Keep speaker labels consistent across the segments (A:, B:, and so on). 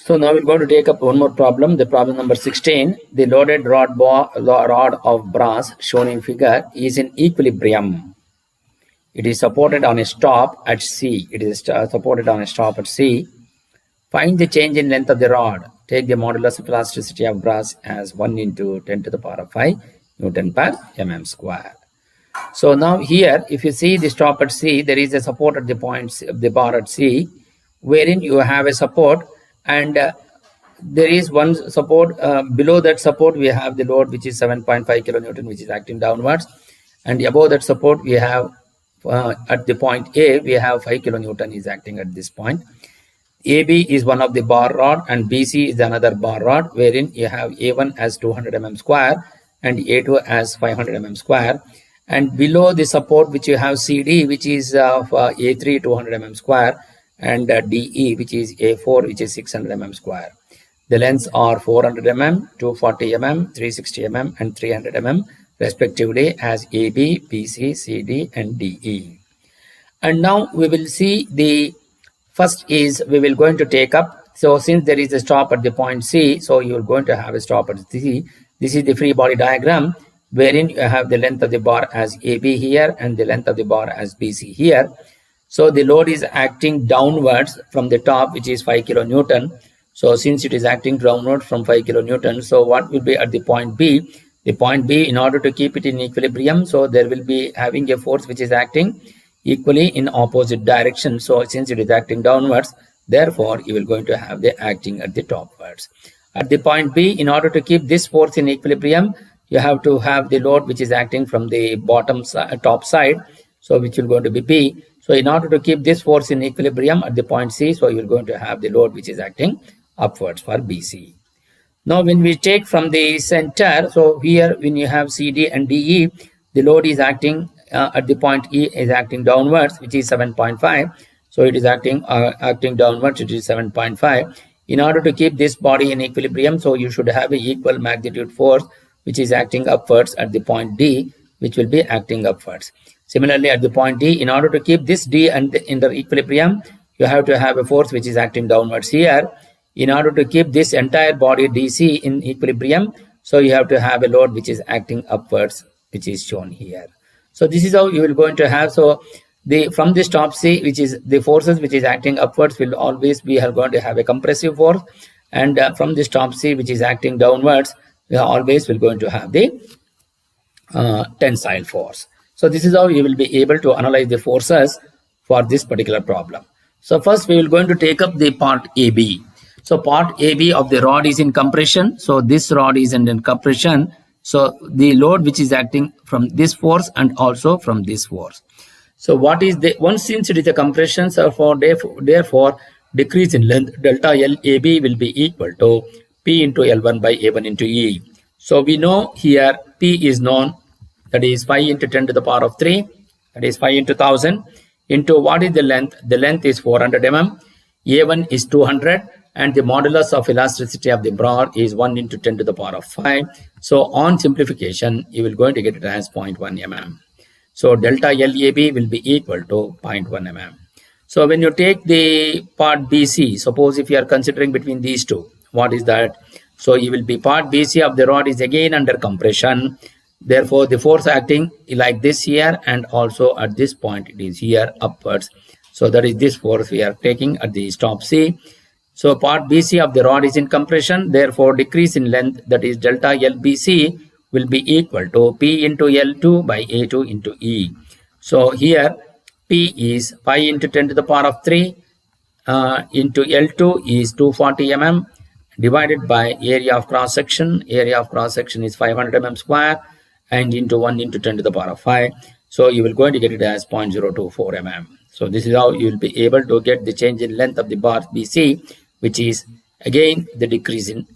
A: So now we're going to take up one more problem, the problem number 16. The loaded rod of brass shown in figure is in equilibrium. It is supported on a stop at C. It is supported on a stop at C. Find the change in length of the rod. Take the modulus of elasticity of brass as 1 into 10 to the power of 5 Newton per mm square. So now here, if you see the stop at C, there is a support at the point of the bar at C, wherein you have a support, and there is one support. Below that support, we have the load, which is 7.5 kilonewton, which is acting downwards, and above that support, we have at the point A, we have 5 kilonewton is acting at this point. AB is one of the bar rod, and BC is another bar rod, wherein you have A1 as 200 mm square and A2 as 500 mm square. And below the support, which you have CD, which is A3 200 mm square, and DE, which is A4, which is 600 mm square. The lengths are 400 mm, 240 mm, 360 mm, and 300 mm, respectively, as AB, BC, CD, and DE. And now we will see the first is we will going to take up. So since there is a stop at the point C, so you are going to have a stop at C. This is the free body diagram, wherein you have the length of the bar as AB here and the length of the bar as BC here. So the load is acting downwards from the top, which is 5 kilonewton. So since it is acting downward from 5 kilonewton, so what will be at the point B? The point B, in order to keep it in equilibrium, so there will be having a force which is acting equally in opposite direction. So since it is acting downwards, therefore you will going to have the acting at the topwards. At the point B, in order to keep this force in equilibrium, you have to have the load which is acting from the bottom side, top side, so which will going to be P. So in order to keep this force in equilibrium at the point C, so you're going to have the load which is acting upwards for BC. Now when we take from the center, so here when you have CD and DE, the load is acting at the point E is acting downwards, which is 7.5. So it is acting downwards, it is 7.5. In order to keep this body in equilibrium, so you should have an equal magnitude force which is acting upwards at the point D, which will be acting upwards. Similarly, at the point D, in order to keep this D and in the equilibrium, you have to have a force which is acting downwards here. In order to keep this entire body DC in equilibrium, so you have to have a load which is acting upwards, which is shown here. So this is how you will going to have. So from this top C, which is the forces which is acting upwards, will always we are going to have a compressive force, and from this top C, which is acting downwards, we always will going to have the tensile force. So this is how you will be able to analyze the forces for this particular problem. So first we will going to take up the part AB. So part AB of the rod is in compression. So this rod is in compression. So the load which is acting from this force and also from this force. So what is the once since it is a compression, so therefore decrease in length delta LAB will be equal to P into L1 by A1 into E. So we know here P is known, that is 5 into 10 to the power of 3, that is 5 into 1000, into what is the length? The length is 400 mm, A1 is 200, and the modulus of elasticity of the bar is 1 into 10 to the power of 5. So on simplification, you will going to get it as 0.1 mm. So delta LAB will be equal to 0.1 mm. So when you take the part BC, suppose if you are considering between these two, what is that? So you will be part BC of the rod is again under compression. Therefore, the force acting like this here, and also at this point it is here upwards. So that is this force we are taking at the stop C. So part BC of the rod is in compression. Therefore, decrease in length, that is delta LBC, will be equal to P into L2 by A2 into E. So here P is 5 into 10 to the power of 3 into L2 is 240 mm divided by area of cross section. Area of cross section is 500 mm square, and into 1 into 10 to the power of 5. So you will going to get it as 0.024 mm. So this is how you will be able to get the change in length of the bar BC, which is again the decrease in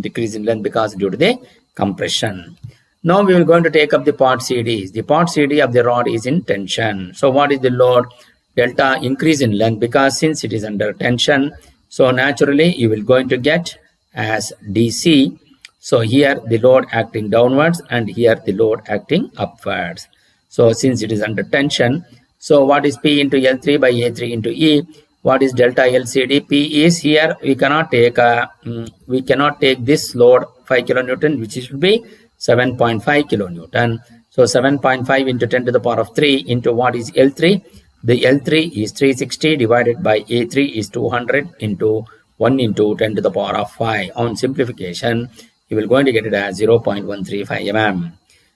A: decrease in length because due to the compression. Now we will going to take up the part CD. The part CD of the rod is in tension. So what is the load? Delta increase in length, because since it is under tension, so naturally you will going to get as DC. So here the load acting downwards and here the load acting upwards. So since it is under tension, so what is P into L3 by A3 into E? What is delta LCD? P is here. We cannot take this load 5 kilonewton, which should be 7.5 kilonewton. So 7.5 into 10 to the power of 3 into what is L3? The L3 is 360 divided by A3 is 200 into 1 into 10 to the power of 5. On simplification, you will going to get it as 0.135 mm.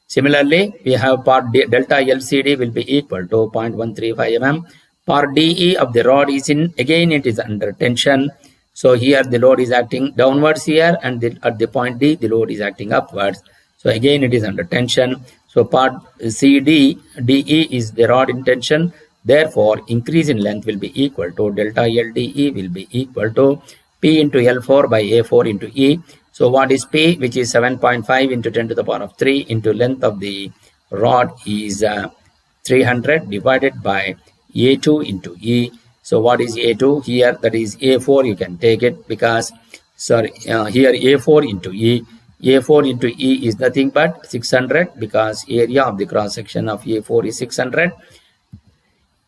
A: Similarly, we have part delta LCD will be equal to 0.135 mm. Part DE of the rod is again it is under tension. So here the load is acting downwards here, and at the point D the load is acting upwards. So again it is under tension. So part DE is the rod in tension. Therefore, increase in length will be equal to delta LDE will be equal to P into L4 by A4 into E. So what is P, which is 7.5 into 10 to the power of 3 into length of the rod is 300 divided by A2 into E. So what is A2 here? That is A4. You can take it because, sorry, here A4 into E. A4 into E is nothing but 600 because area of the cross section of A4 is 600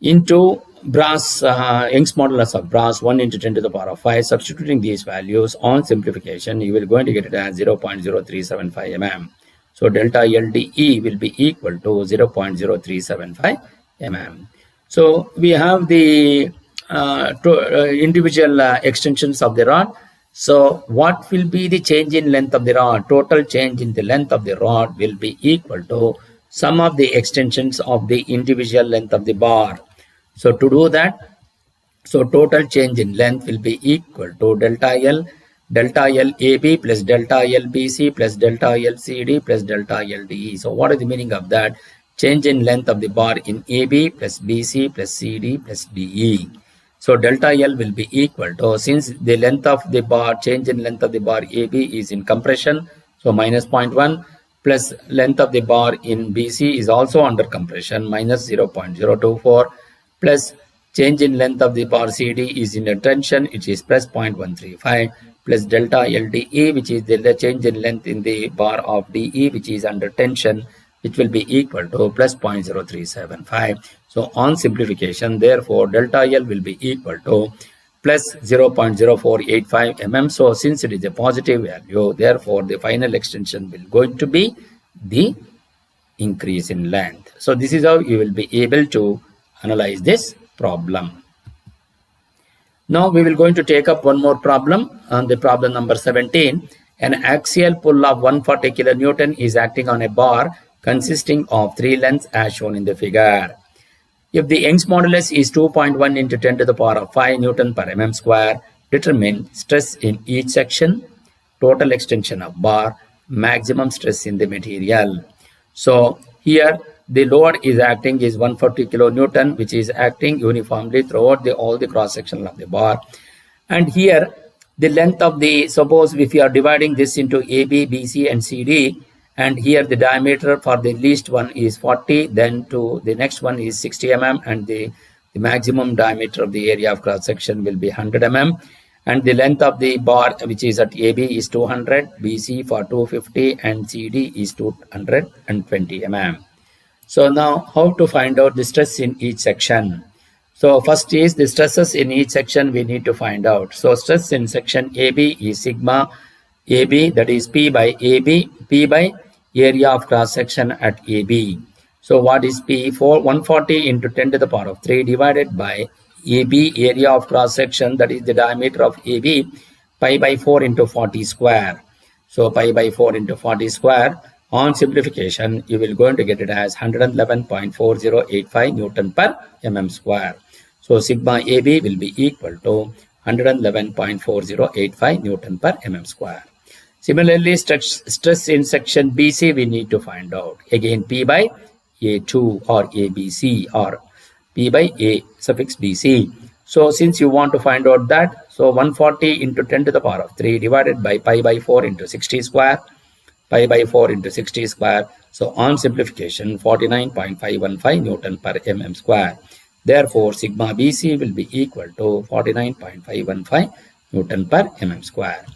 A: into brass, Young's modulus of brass 1 into 10 to the power of 5. Substituting these values on simplification, you will going to get it as 0.0375 mm. So delta LDE will be equal to 0.0375 mm. So we have the individual extensions of the rod. So what will be the change in length of the rod? Total change in the length of the rod will be equal to sum of the extensions of the individual length of the bar. So to do that, so total change in length will be equal to delta L AB plus delta L BC plus delta L CD plus delta L DE. So what is the meaning of that? Change in length of the bar in AB plus BC plus CD plus DE. So delta L will be equal to, since the length of the bar, change in length of the bar AB is in compression, so minus 0.1, plus length of the bar in BC is also under compression, minus 0.024, plus change in length of the bar CD is in tension, it is plus 0.135, plus delta LDE, which is the change in length in the bar of DE, which is under tension, which will be equal to plus 0.0375. So on simplification, therefore delta L will be equal to plus 0.0485 mm. So since it is a positive value, therefore the final extension will going to be the increase in length. So this is how you will be able to analyze this problem. Now we will going to take up one more problem on the problem number 17. An axial pull of 140 kilonewton is acting on a bar consisting of 3 lengths as shown in the figure. If the Young's modulus is 2.1 into 10 to the power of 5 Newton per mm square, determine stress in each section, total extension of bar, maximum stress in the material. So here the load is acting is 140 kilonewton, which is acting uniformly throughout all the cross section of the bar. And here the length of the, suppose if you are dividing this into AB, BC and CD, and here the diameter for the least one is 40, then to the next one is 60 mm, and the maximum diameter of the area of cross section will be 100 mm, and the length of the bar, which is at AB, is 200, BC for 250, and CD is 220 mm. So now how to find out the stress in each section? So first is the stresses in each section we need to find out. So stress in section AB is sigma AB, that is P by AB, P by area of cross section at AB. So what is P? 140 into 10 to the power of 3 divided by AB, area of cross section, that is the diameter of AB, pi by 4 into 40 square. So pi by 4 into 40 square. On simplification, you will going to get it as 111.4085 Newton per mm square. So sigma AB will be equal to 111.4085 Newton per mm square. Similarly, stress in section BC we need to find out. Again, P by A2 or ABC or P by A suffix BC. So since you want to find out that, so 140 into 10 to the power of 3 divided by pi by 4 into 60 square, pi by 4 into 60 square. So on simplification, 49.515 Newton per mm square. Therefore, sigma BC will be equal to 49.515 Newton per mm square.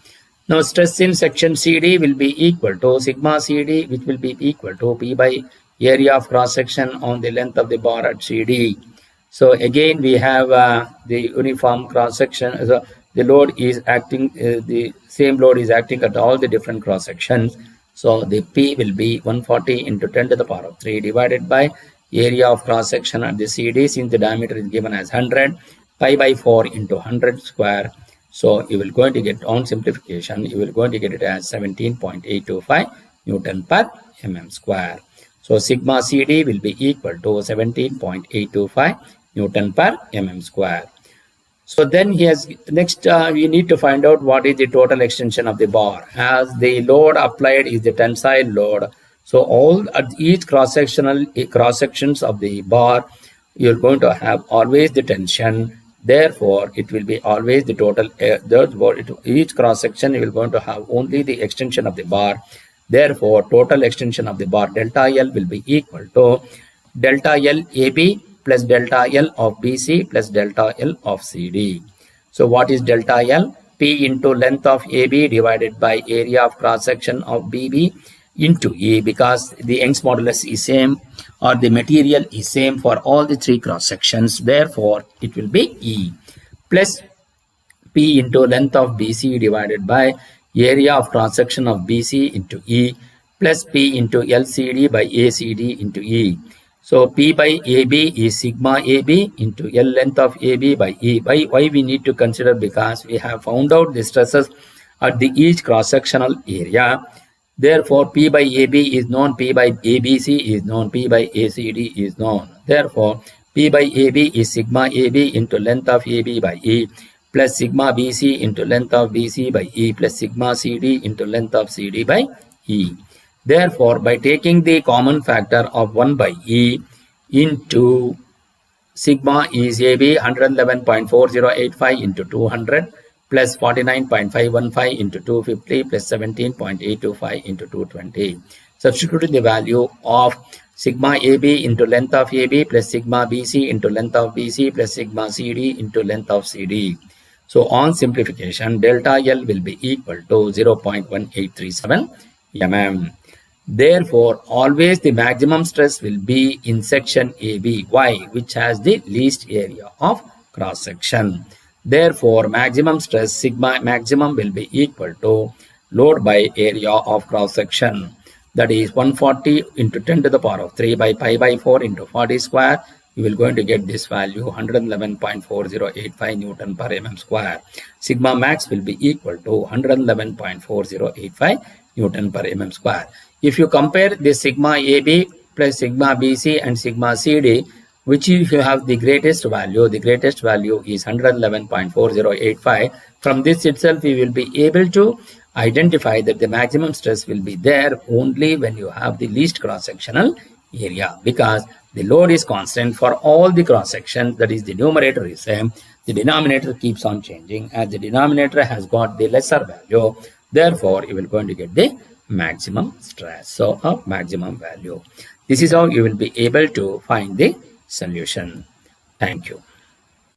A: Now stress in section CD will be equal to sigma CD, which will be equal to P by area of cross section on the length of the bar at CD. So again, we have the uniform cross section. So the load is acting, the same load is acting at all the different cross sections. So the P will be 140 into 10 to the power of 3 divided by area of cross section at the CD, since the diameter is given as 100, pi by 4 into 100 square. So you will going to get, on simplification, you will going to get it as 17.825 Newton per mm square. So sigma CD will be equal to 17.825 Newton per mm square. So then next we need to find out what is the total extension of the bar, as the load applied is the tensile load. So all at each cross sections of the bar, you're going to have always the tension. Therefore, it will be always the total. Each cross section you will going to have only the extension of the bar. Therefore, total extension of the bar delta L will be equal to delta L AB plus delta L of BC plus delta L of CD. So what is delta L? P into length of AB divided by area of cross section of BB into E, because the Young's modulus is same, or the material is same for all the three cross sections. Therefore, it will be E plus P into length of BC divided by area of cross section of BC into E plus P into LCD by ACD into E. So P by AB is sigma AB into L length of AB by E. Why we need to consider? Because we have found out the stresses at the each cross-sectional area. Therefore, P by AB is known, P by ABC is known, P by ACD is known. Therefore, P by AB is sigma AB into length of AB by E plus sigma BC into length of BC by E plus sigma CD into length of CD by E. Therefore, by taking the common factor of 1 by E into sigma is AB 111.4085 into 200 plus 49.515 into 250 plus 17.825 into 220. Substituting the value of sigma AB into length of AB plus sigma BC into length of BC plus sigma CD into length of CD. So on simplification, delta L will be equal to 0.1837 mm. Therefore, always the maximum stress will be in section AB. Why? Which has the least area of cross section. Therefore, maximum stress sigma maximum will be equal to load by area of cross section. That is 140 into 10 to the power of 3 by pi by 4 into 40 square. You will going to get this value 111.4085 Newton per mm square. Sigma max will be equal to 111.4085 Newton per mm square. If you compare the sigma AB plus sigma BC and sigma CD, which if you have the greatest value is 111.4085. From this itself, we will be able to identify that the maximum stress will be there only when you have the least cross-sectional area, because the load is constant for all the cross sections. That is, the numerator is same, the denominator keeps on changing, as the denominator has got the lesser value. Therefore, you will going to get the maximum stress, so a maximum value. This is how you will be able to find the solution. Thank you.